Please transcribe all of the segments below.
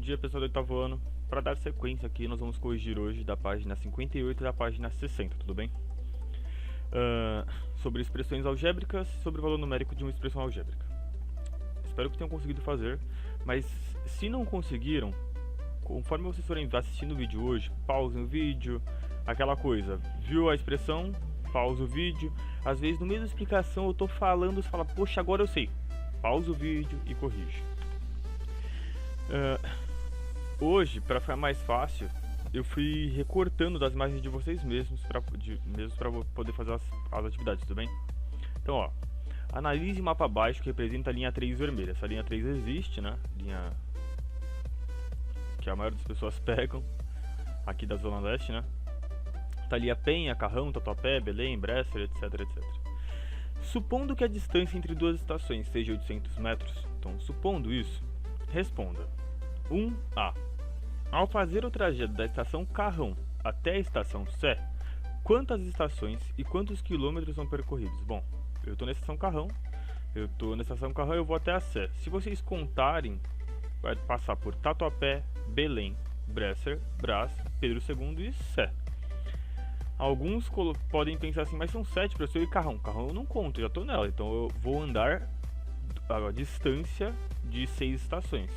dia, pessoal do oitavo ano. Para dar sequência aqui, nós vamos corrigir hoje da página 58 e da página 60, tudo bem? Sobre expressões algébricas, sobre o valor numérico de uma expressão algébrica. Espero que tenham conseguido fazer, mas se não conseguiram, conforme vocês forem assistindo o vídeo hoje, pausem o vídeo, aquela coisa, viu a expressão, pausa o vídeo. Às vezes no meio da explicação eu tô falando, você fala, poxa, agora eu sei. Pausa o vídeo e corrige. Hoje, para ficar mais fácil, eu fui recortando das imagens de vocês mesmos para poder fazer as atividades, tudo bem? Então, ó, analise o mapa abaixo que representa a linha 3 vermelha. Essa linha 3 existe, né? Linha que a maioria das pessoas pegam aqui da Zona Leste, né? Tá ali a Penha, Carrão, Tatuapé, Belém, Bresser, etc, etc. Supondo que a distância entre duas estações seja 800 metros, então, supondo isso, responda. 1A. Ao fazer o trajeto da estação Carrão até a estação Sé, quantas estações e quantos quilômetros são percorridos? Bom, eu estou na estação Carrão, eu vou até a Sé. Se vocês contarem, vai passar por Tatuapé, Belém, Bresser, Brás, Pedro II e Sé. Alguns podem pensar assim, mas são 7 para eu ir Carrão. Carrão eu não conto, eu já estou nela, então eu vou andar a distância de 6 estações.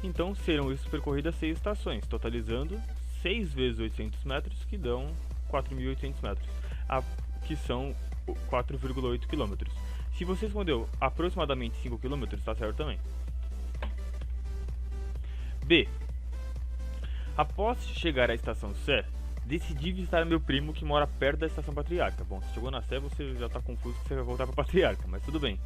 Então serão isso percorridas 6 estações, totalizando 6 vezes 800 metros, que dão 4.800 metros, que são 4,8 km. Se você respondeu aproximadamente 5 km, está certo também. B. Após chegar à estação Sé, decidi visitar meu primo que mora perto da estação Patriarca. Bom, se chegou na Sé, você já está confuso que você vai voltar para Patriarca, mas tudo bem.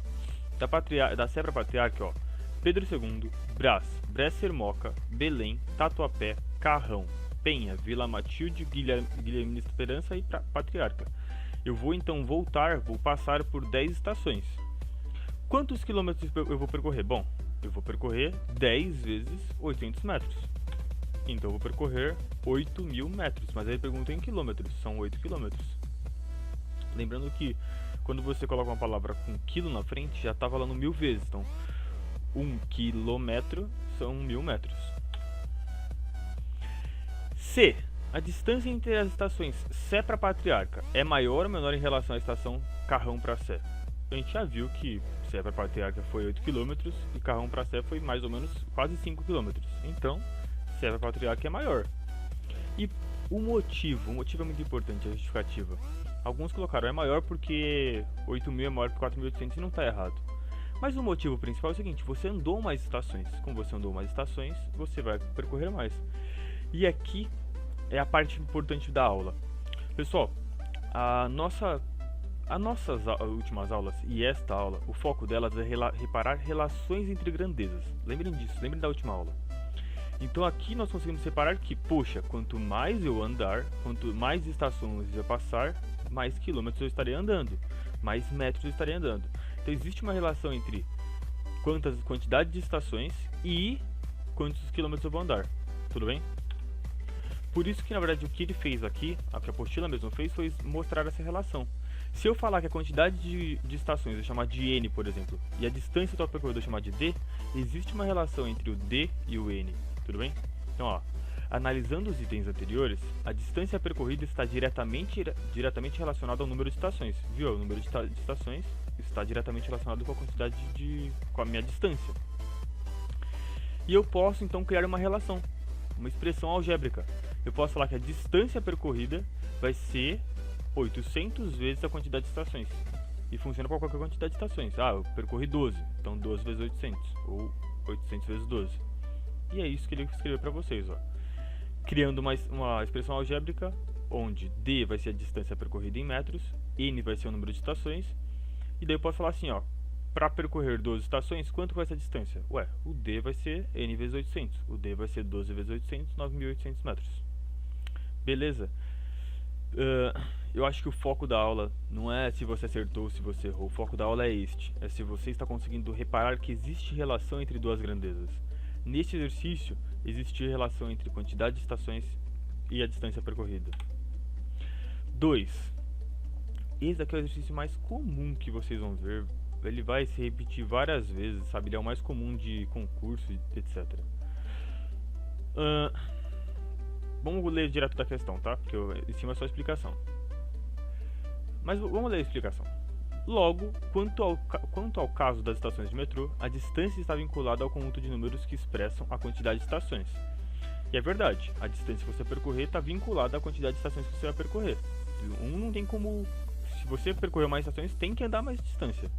Da Sé para Patriarca, ó, Pedro II, Brás, Bresser Moca, Belém, Tatuapé, Carrão, Penha, Vila Matilde, Guilherme Esperança e Patriarca. Eu vou então vou passar por 10 estações. Quantos quilômetros eu vou percorrer? Bom, eu vou percorrer 10 vezes 800 metros. Então eu vou percorrer 8.000 metros, mas aí pergunta em quilômetros, são 8 quilômetros. Lembrando que quando você coloca uma palavra com quilo na frente, já está falando 1000 vezes, então 1 quilômetro são 1000 metros. C. A distância entre as estações Sé para Patriarca é maior ou menor em relação à estação Carrão para Sé? A gente já viu que Sé para Patriarca foi 8 km e Carrão para Sé foi mais ou menos quase 5 km. Então, Sé para Patriarca é maior. E o motivo é muito importante, a justificativa. Alguns colocaram é maior porque 8.000 é maior que 4.800 e não está errado. Mas o motivo principal é o seguinte, você andou mais estações. Como você andou mais estações, você vai percorrer mais. E aqui é a parte importante da aula. Pessoal, as nossas últimas aulas e esta aula, o foco delas é reparar relações entre grandezas. Lembrem disso, lembrem da última aula. Então aqui nós conseguimos separar que, poxa, quanto mais eu andar, quanto mais estações eu passar, mais quilômetros eu estarei andando, mais metros eu estarei andando. Então existe uma relação entre quantidade de estações e quantos quilômetros eu vou andar. Tudo bem? Por isso que na verdade o que ele fez aqui, a que a apostila mesmo fez, foi mostrar essa relação. Se eu falar que a quantidade de estações eu chamar de N, por exemplo, e a distância do percorrido eu chamar de D, existe uma relação entre o D e o N. Tudo bem? Então, ó, analisando os itens anteriores, a distância percorrida está diretamente relacionada ao número de estações. Viu? O número de estações está diretamente relacionado com a com a minha distância. E eu posso então criar uma relação, uma expressão algébrica. Eu posso falar que a distância percorrida vai ser 800 vezes a quantidade de estações. E funciona para qualquer quantidade de estações. Ah, eu percorri 12, então 12 vezes 800, ou 800 vezes 12. E é isso que ele escreveu para vocês, ó. Criando uma expressão algébrica, onde D vai ser a distância percorrida em metros, N vai ser o número de estações, e daí eu posso falar assim, ó, para percorrer 12 estações, quanto vai ser a distância? Ué, o D vai ser N vezes 800, o D vai ser 12 vezes 800, 9.800 metros. Beleza? Eu acho que o foco da aula não é se você acertou ou se você errou, o foco da aula é este, é se você está conseguindo reparar que existe relação entre duas grandezas. Neste exercício, existe relação entre quantidade de estações e a distância percorrida. 2. Esse daqui é o exercício mais comum que vocês vão ver. Ele vai se repetir várias vezes, sabe? Ele é o mais comum de concurso, etc. Vamos ler direto da questão, tá? Porque em cima é só a explicação. Mas vamos ler a explicação. Logo, quanto ao caso das estações de metrô, a distância está vinculada ao conjunto de números que expressam a quantidade de estações. E é verdade, a distância que você vai percorrer está vinculada à quantidade de estações que você vai percorrer. Não tem como... Se você percorrer mais estações, tem que andar mais distância.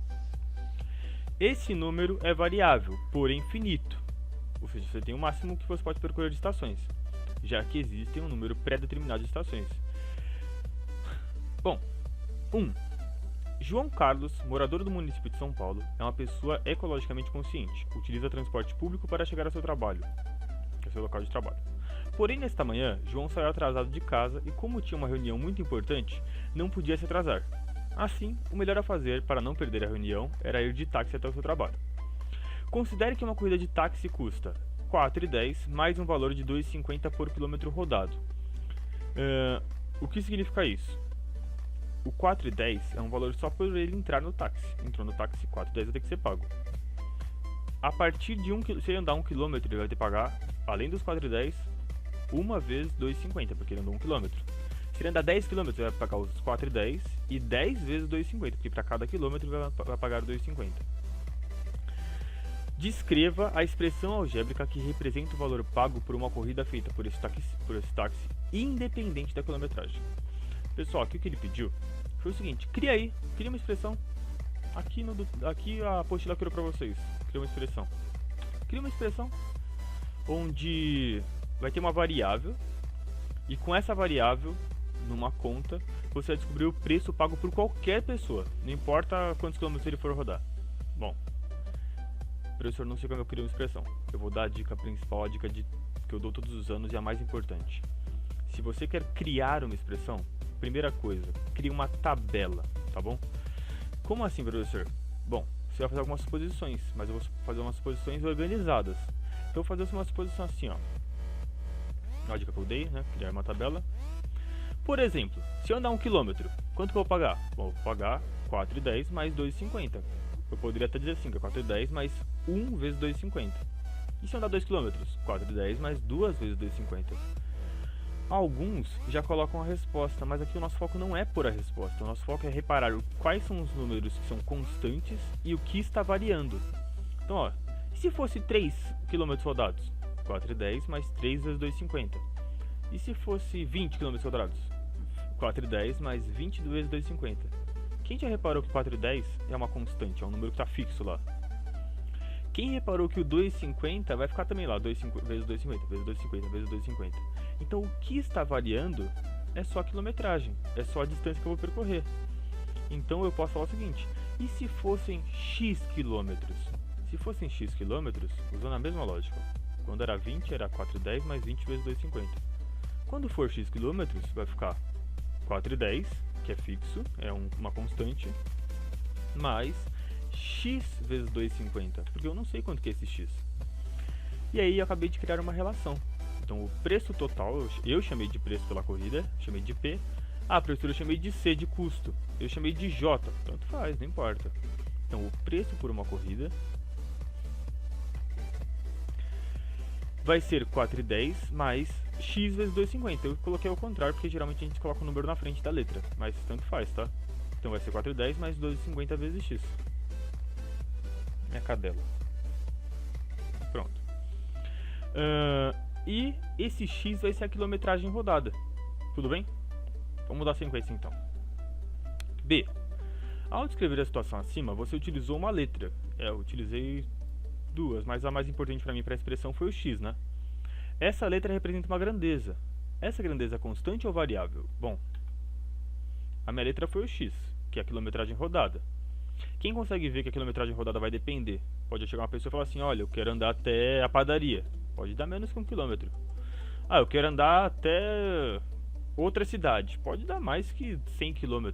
Esse número é variável, porém finito. Ou seja, você tem o máximo que você pode percorrer de estações, já que existe um número pré-determinado de estações. Bom, 1. João Carlos, morador do município de São Paulo, é uma pessoa ecologicamente consciente. Utiliza transporte público para chegar ao seu trabalho, que é o seu local de trabalho. Porém, nesta manhã, João saiu atrasado de casa e, como tinha uma reunião muito importante, não podia se atrasar. Assim, o melhor a fazer para não perder a reunião era ir de táxi até o seu trabalho. Considere que uma corrida de táxi custa R$ 4,10 mais um valor de R$ 2,50 por quilômetro rodado. O que significa isso? O R$ 4,10 é um valor só por ele entrar no táxi. Entrou no táxi, R$ 4,10 vai ter que ser pago. A partir de se ele andar 1 km, ele vai ter que pagar, além dos R$ 4,10, uma vez R$ 2,50, porque ele andou 1 km. Se ele andar 10 km, ele vai pagar os R$ 4,10 e 10 vezes R$ 2,50, porque para cada quilômetro ele vai pagar R$ 2,50. Descreva a expressão algébrica que representa o valor pago por uma corrida feita por esse táxi, independente da quilometragem. Pessoal, aqui o que ele pediu foi o seguinte: cria uma expressão. Aqui a apostila criou para vocês. Cria uma expressão onde vai ter uma variável, e com essa variável, numa conta, você vai descobrir o preço pago por qualquer pessoa, não importa quantos quilômetros ele for rodar. Bom, professor, não sei como eu crio uma expressão. Eu vou dar a dica principal, a dica que eu dou todos os anos e a mais importante. Se você quer criar uma expressão, primeira coisa, crie uma tabela, tá bom? Como assim, professor? Bom, você vai fazer algumas suposições, mas eu vou fazer umas suposições organizadas. Então eu vou fazer uma suposição assim, ó. A dica que eu dei, né? Criar uma tabela. Por exemplo, se eu andar 1 km, quanto que eu vou pagar? Bom, eu vou pagar 4,10 mais 2,50. Eu poderia até dizer assim, que é 4,10 mais 1 vezes 2,50. E se eu andar 2 km? 4,10 mais 2 vezes 2,50. Alguns já colocam a resposta, mas aqui o nosso foco não é por a resposta. O nosso foco é reparar quais são os números que são constantes e o que está variando. Então, ó, e se fosse 3 km rodados? 4,10 mais 3 vezes 2,50. E se fosse 20 km rodados? 4,10 mais 20 vezes 2,50. Quem já reparou que 4,10 é uma constante, é um número que está fixo lá? Quem reparou que o 2,50 vai ficar também lá, 2 vezes 2,50, vezes 2,50, vezes 2,50. Então o que está variando é só a quilometragem, é só a distância que eu vou percorrer. Então eu posso falar o seguinte: e se fossem x quilômetros? Se fossem x quilômetros, usando a mesma lógica, quando era 20 era 4,10 mais 20 vezes 2,50. Quando for x quilômetros, vai ficar 4,10, que é fixo, é uma constante, mais x vezes 2,50, porque eu não sei quanto que é esse x. E aí eu acabei de criar uma relação. Então o preço total, eu chamei de preço pela corrida, chamei de P. Ah, professor, eu chamei de C de custo, eu chamei de J, tanto faz, não importa. Então o preço por uma corrida vai ser 4,10 mais x vezes 2,50. Eu coloquei ao contrário, porque geralmente a gente coloca o número na frente da letra, mas tanto faz, tá? Então vai ser 4,10 mais 2,50 vezes x. Minha cadela. Pronto. E esse x vai ser a quilometragem rodada. Tudo bem? Vamos dar sequência então. B. Ao descrever a situação acima, você utilizou uma letra. Eu utilizei duas, mas a mais importante para mim para a expressão foi o x, né? Essa letra representa uma grandeza. Essa grandeza é constante ou variável? Bom, a minha letra foi o x, que é a quilometragem rodada. Quem consegue ver que a quilometragem rodada vai depender? Pode chegar uma pessoa e falar assim: olha, eu quero andar até a padaria. Pode dar menos que 1 km. Ah, eu quero andar até outra cidade. Pode dar mais que 100 km.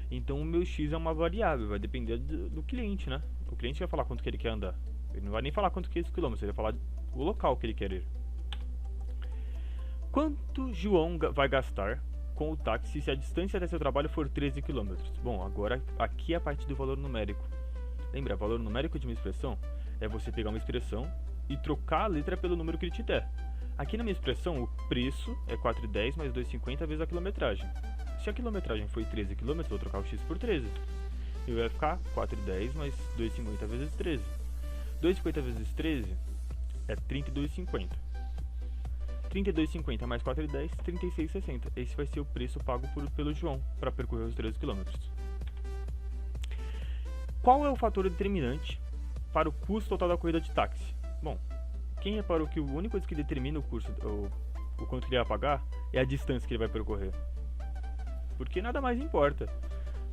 Então o meu x é uma variável, vai depender do cliente, né? O cliente vai falar quanto que ele quer andar. Ele não vai nem falar quanto que é esse quilômetro, ele vai falar o local que ele quer ir. Quanto João vai gastar com o táxi se a distância até seu trabalho for 13 km? Bom, agora aqui é a parte do valor numérico. Lembra, valor numérico de uma expressão é você pegar uma expressão e trocar a letra pelo número que ele te der. Aqui na minha expressão, o preço é 4,10 mais 2,50 vezes a quilometragem. Se a quilometragem foi 13 km, eu vou trocar o x por 13. E vai ficar 4,10 mais 2,50 vezes 13. 2,50 vezes 13 é 32,50. 32,50 mais 4,10, 36,60. Esse vai ser o preço pago pelo João para percorrer os 13 km. Qual é o fator determinante para o custo total da corrida de táxi? Bom, quem reparou que a única coisa que determina o custo, o quanto ele vai pagar, é a distância que ele vai percorrer? Porque nada mais importa.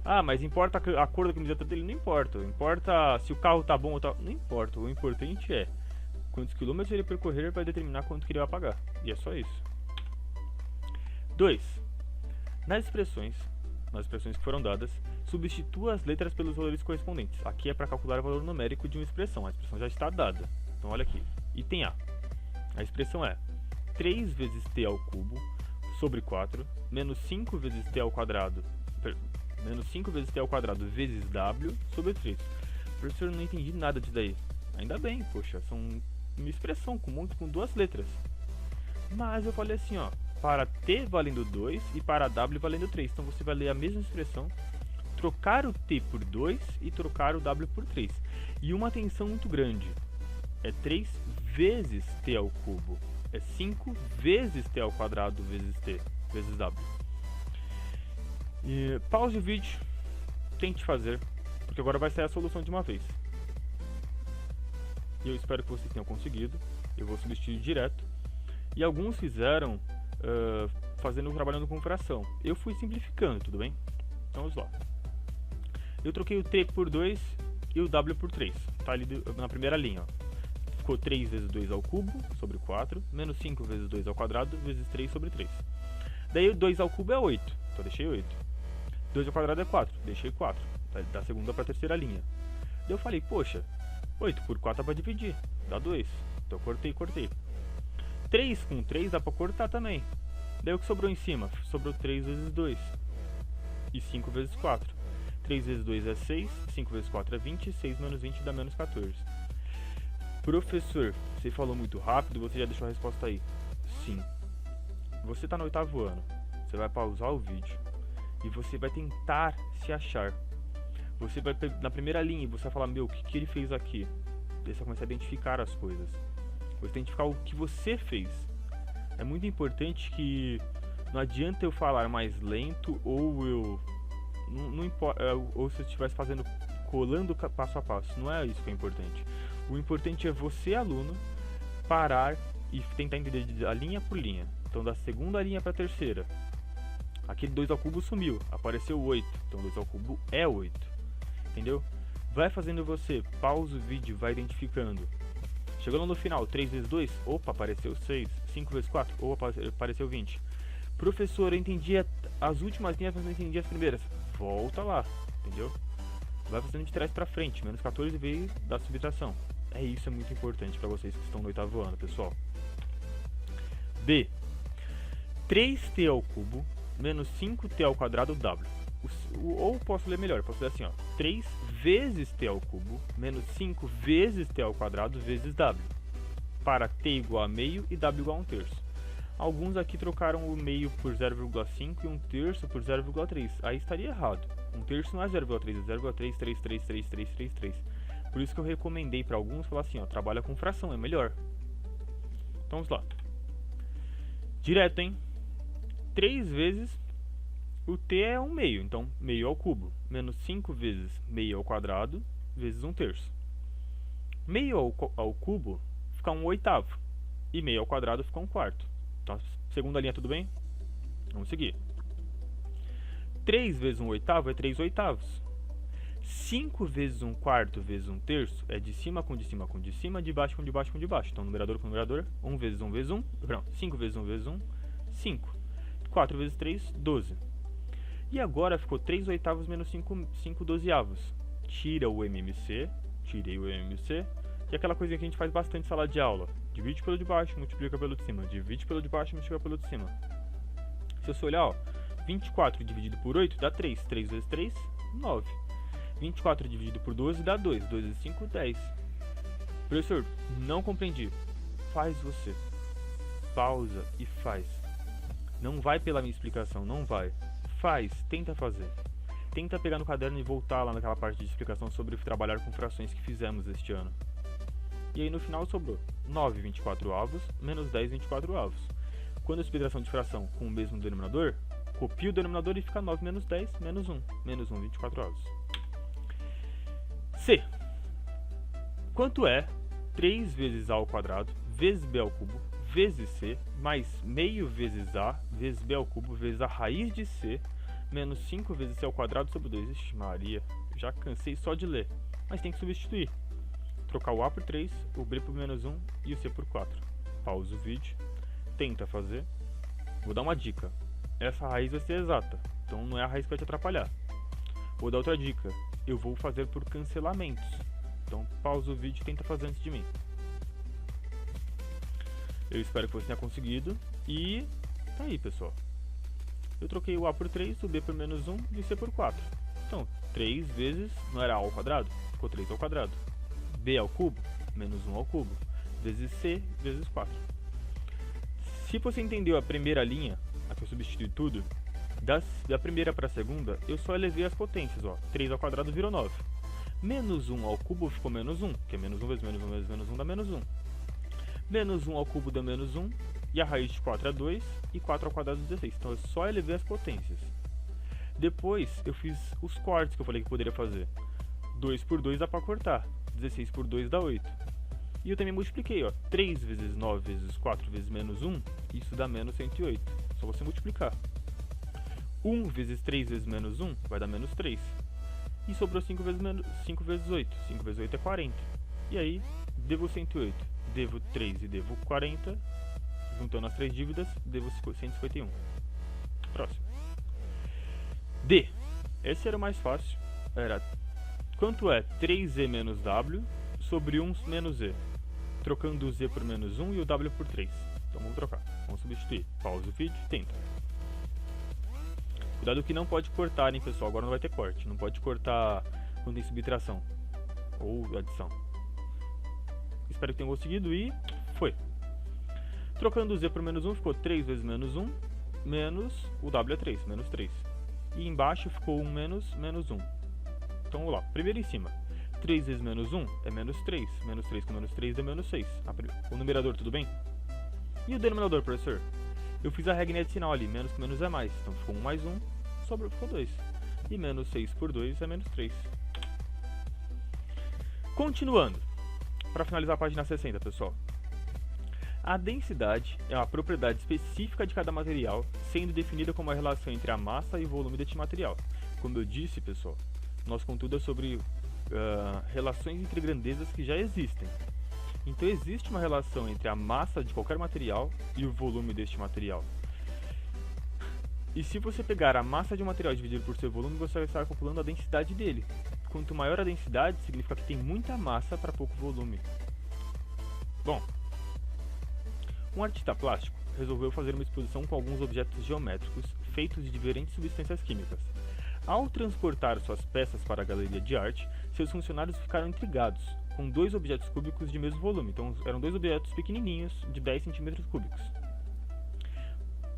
Ah, mas importa a cor da camiseta dele? Não importa. Importa se o carro tá bom ou tá... Não importa. O importante é quantos quilômetros ele percorrer vai determinar quanto que ele vai pagar. E é só isso. 2. Nas expressões que foram dadas, substitua as letras pelos valores correspondentes. Aqui é para calcular o valor numérico de uma expressão. A expressão já está dada. Então olha aqui. Item A. A expressão é 3 vezes t ao cubo sobre 4 menos 5 vezes t ao quadrado menos 5 vezes t ao quadrado vezes w sobre 3. Professor, eu não entendi nada disso daí. Ainda bem, poxa, são uma expressão com duas letras. Mas eu falei assim, ó, para t valendo 2 e para w valendo 3. Então você vai ler a mesma expressão, trocar o t por 2 e trocar o w por 3. E uma atenção muito grande, é 3 vezes t ao cubo, é 5 vezes t ao quadrado vezes t, vezes w. E pause o vídeo, tente fazer, porque agora vai sair a solução de uma vez. E eu espero que vocês tenham conseguido. Eu vou substituir direto. E alguns fizeram trabalhando com fração. Eu fui simplificando, tudo bem? Então vamos lá. Eu troquei o t por 2 e o w por 3. Tá ali na primeira linha, ó. Ficou 3 vezes 2 ao cubo sobre 4, menos 5 vezes 2 ao quadrado, vezes 3 sobre 3. Daí o 2 ao cubo é 8, então deixei 8. 2 ao quadrado é 4, deixei 4. Da segunda para a terceira linha. Daí eu falei, poxa, 8 por 4 dá para dividir, dá 2. Então eu cortei. 3 com 3 dá para cortar também. Daí o que sobrou em cima? Sobrou 3 vezes 2. E 5 vezes 4. 3 vezes 2 é 6, 5 vezes 4 é 20, 6 menos 20 dá menos 14. Professor, você falou muito rápido, você já deixou a resposta aí. Sim. Você está no 8º ano, você vai pausar o vídeo e você vai tentar se achar. Você vai na primeira linha e você vai falar, meu, o que ele fez aqui? Daí você vai começar a identificar as coisas. Você tem que identificar o que você fez. É muito importante que não adianta eu falar mais lento ou eu... Não importa, ou se eu estivesse colando passo a passo. Não é isso que é importante. O importante é você, aluno, parar e tentar entender a linha por linha. Então da segunda linha para a terceira. Aquele 2 ao cubo sumiu, apareceu 8. Então 2 ao cubo é 8. Entendeu? Vai fazendo você, pausa o vídeo, vai identificando. Chegando no final, 3 vezes 2, opa, apareceu 6. 5 vezes 4, opa, apareceu 20. Professor, eu entendi as últimas linhas, mas não entendi as primeiras. Volta lá, entendeu? Vai fazendo de trás pra frente, menos 14 veio da subtração. Isso é muito importante para vocês que estão no 8º ano, pessoal. B. 3t ao cubo menos 5t ao quadrado w. Ou posso ler melhor, posso ler assim, ó. 3 vezes t ao cubo menos 5 vezes t ao quadrado vezes w. Para t igual a meio e w igual a 1/3. Alguns aqui trocaram o meio por 0,5 e 1/3 por 0,3. Aí estaria errado. 1/3 não é 0,3, é 0,3333333. Por isso que eu recomendei para alguns falar assim, ó, trabalha com fração, é melhor. Então vamos lá. Direto, hein? 3 vezes o t é 1 meio, então meio ao cubo. Menos 5 vezes meio ao quadrado vezes 1/3. Meio ao cubo fica 1/8. E meio ao quadrado fica 1/4. Então, segunda linha, tudo bem? Vamos seguir. 3 vezes 1/8 é 3/8. 5 vezes 1/4 vezes 1/3 é de cima com de cima com de cima, de baixo com de baixo com de baixo. Então, numerador com numerador, 1 vezes 1 vezes 1, não, 5 vezes 1 vezes 1, 5. 4 vezes 3, 12. E agora ficou 3/8 menos 5 dozeavos. Tira o MMC, tirei o MMC, que é aquela coisinha que a gente faz bastante em sala de aula. Divide pelo de baixo, multiplica pelo de cima. Divide pelo de baixo, multiplica pelo de cima. Se você olhar, ó, 24 dividido por 8 dá 3. 3 vezes 3, 9. 24 dividido por 12 dá 2. 2 vezes 5, 10. Professor, não compreendi. Faz você. pausa e faz. Não vai pela minha explicação, não vai. Faz, tenta fazer. Tenta pegar no caderno e voltar lá naquela parte de explicação sobre trabalhar com frações que fizemos este ano. E aí no final sobrou 9 24avos menos 10 24avos. Quando a subtração de fração com o mesmo denominador, copia o denominador e fica 9 menos 10 menos 1. Menos 1 24avos. C. Quanto é 3 vezes a ao quadrado vezes b ao cubo vezes c mais meio vezes a vezes b ao cubo vezes a raiz de c menos 5 vezes c ao quadrado sobre 2. Ixi, Maria, já cansei só de ler. Mas tem que substituir. Trocar o a por 3, o b por menos 1 e o c por 4. Pausa o vídeo. Tenta fazer. Vou dar uma dica. Essa raiz vai ser exata, então não é a raiz que vai te atrapalhar. Vou dar outra dica. Eu vou fazer por cancelamentos. Então pausa o vídeo e tenta fazer antes de mim. Eu espero que você tenha conseguido. E tá aí, pessoal. Eu troquei o a por 3, o b por menos 1 e o c por 4. Então, 3 vezes, não era a ao quadrado? Ficou 3 ao quadrado. B ao cubo, menos 1 ao cubo, vezes c, vezes 4. Se você entendeu a primeira linha, a que eu substituí tudo, da primeira para a segunda, eu só elevei as potências, ó. 3 ao quadrado virou 9. Menos 1 ao cubo ficou menos 1, que é menos 1 vezes menos 1 vezes menos 1 dá menos 1. Menos 1 ao cubo dá menos 1, e a raiz de 4 é 2, e 4 ao quadrado é 16. Então eu só elevei as potências. Depois eu fiz os cortes que eu falei que poderia fazer. 2 por 2 dá para cortar, 16 por 2 dá 8. E eu também multipliquei, ó. 3 vezes 9 vezes 4 vezes menos 1, isso dá menos 108. Só você multiplicar. 1 vezes 3 vezes menos 1 vai dar menos 3. E sobrou 5 vezes 8. 5 vezes 8 é 40. E aí, devo 108, devo 3 e devo 40. Juntando as 3 dívidas, devo 151. Próximo. D. Esse era o mais fácil. Era quanto é 3z menos w sobre 1 menos z. Trocando o z por menos 1 e o w por 3. Então vamos trocar. Vamos substituir. Pausa o vídeo e tenta. Cuidado que não pode cortar, hein, pessoal. Agora não vai ter corte. Não pode cortar quando tem subtração ou adição. Espero que tenham conseguido e foi. Trocando o z por menos 1 ficou 3 vezes menos 1 menos o w é 3, menos 3. E embaixo ficou 1 menos 1. Então vamos lá. Primeiro em cima. 3 vezes menos 1 é menos 3. Menos 3 com menos 3 dá menos 6. O numerador, tudo bem? E o denominador, professor? Eu fiz a regrinha de sinal ali. Menos com menos é mais. Então ficou 1 mais 1, sobrou, ficou 2. E menos 6 por 2 é menos 3. Continuando. Para finalizar a página 60, pessoal. A densidade é uma propriedade específica de cada material, sendo definida como a relação entre a massa e o volume deste material. Como eu disse, pessoal, nosso conteúdo é sobre relações entre grandezas que já existem. Então existe uma relação entre a massa de qualquer material e o volume deste material. E se você pegar a massa de um material e dividir por seu volume, você vai estar calculando a densidade dele. Quanto maior a densidade, significa que tem muita massa para pouco volume. Bom, um artista plástico resolveu fazer uma exposição com alguns objetos geométricos feitos de diferentes substâncias químicas. Ao transportar suas peças para a galeria de arte, seus funcionários ficaram intrigados com 2 objetos cúbicos de mesmo volume. Então eram 2 objetos pequenininhos de 10 centímetros cúbicos.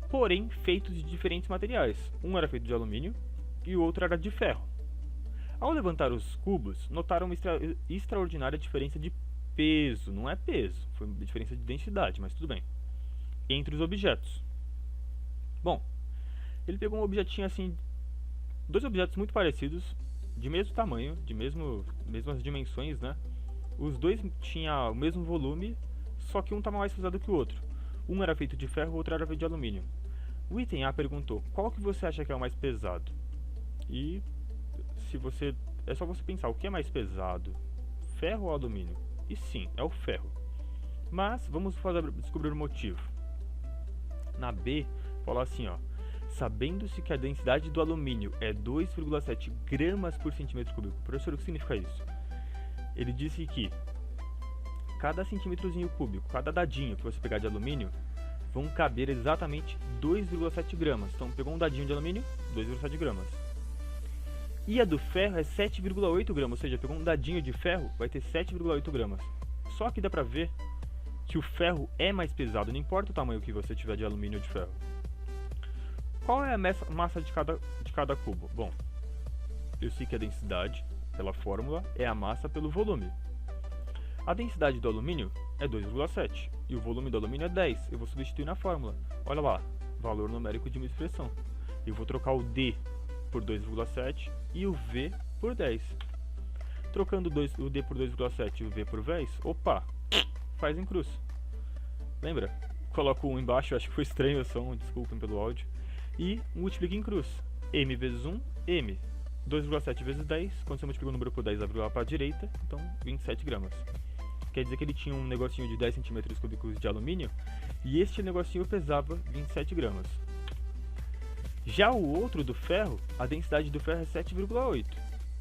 Porém, feitos de diferentes materiais. Um era feito de alumínio e o outro era de ferro. Ao levantar os cubos, notaram uma extraordinária diferença de peso. Não é peso, foi uma diferença de densidade, mas tudo bem. Entre os objetos. Bom, ele pegou um objetinho assim, 2 objetos muito parecidos, de mesmo tamanho, de mesmas dimensões, né? Os 2 tinham o mesmo volume, só que um estava mais pesado que o outro. Um era feito de ferro, o outro era feito de alumínio. O item A perguntou, qual que você acha que é o mais pesado? E é só você pensar, o que é mais pesado? Ferro ou alumínio? E sim, é o ferro. Mas vamos descobrir o motivo. Na B, fala assim, ó. Sabendo-se que a densidade do alumínio é 2,7 gramas por centímetro cúbico. Professor, o que significa isso? Ele disse que cada centímetrozinho cúbico, cada dadinho que você pegar de alumínio, vão caber exatamente 2,7 gramas. Então, pegou um dadinho de alumínio, 2,7 gramas. E a do ferro é 7,8 gramas, ou seja, pegou um dadinho de ferro, vai ter 7,8 gramas. Só que dá pra ver que o ferro é mais pesado, não importa o tamanho que você tiver de alumínio ou de ferro. Qual é a massa de cada cubo? Bom, eu sei que a densidade, pela fórmula, é a massa pelo volume. A densidade do alumínio é 2,7 e o volume do alumínio é 10. Eu vou substituir na fórmula. Olha lá, valor numérico de uma expressão. Eu vou trocar o D por 2,7 e o V por 10. Trocando o D por 2,7 e o V por 10, opa, faz em cruz. Lembra? Coloco um embaixo, acho que foi estranho o som, desculpem pelo áudio. E multiplica em cruz. M vezes 1, M. 2,7 vezes 10, quando você multiplica o número por 10, vai virar para a direita, então 27 gramas. Quer dizer que ele tinha um negocinho de 10 centímetros cúbicos de alumínio, e este negocinho pesava 27 gramas. Já o outro do ferro, a densidade do ferro é 7,8,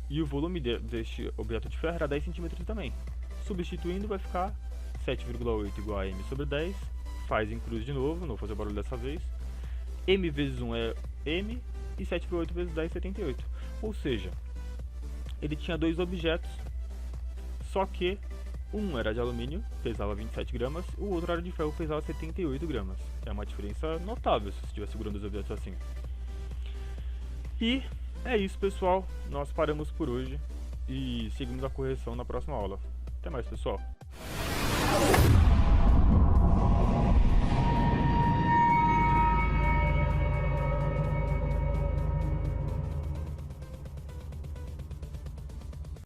e o volume deste objeto de ferro era 10 centímetros também. Substituindo vai ficar 7,8 igual a M sobre 10, faz em cruz de novo, não vou fazer barulho dessa vez. M vezes 1 é M, e 7,8 vezes 10 é 78. Ou seja, ele tinha dois objetos, só que um era de alumínio, pesava 27 gramas, o outro era de ferro, pesava 78 gramas. É uma diferença notável se você estiver segurando os objetos assim. E é isso, pessoal. Nós paramos por hoje e seguimos a correção na próxima aula. Até mais, pessoal.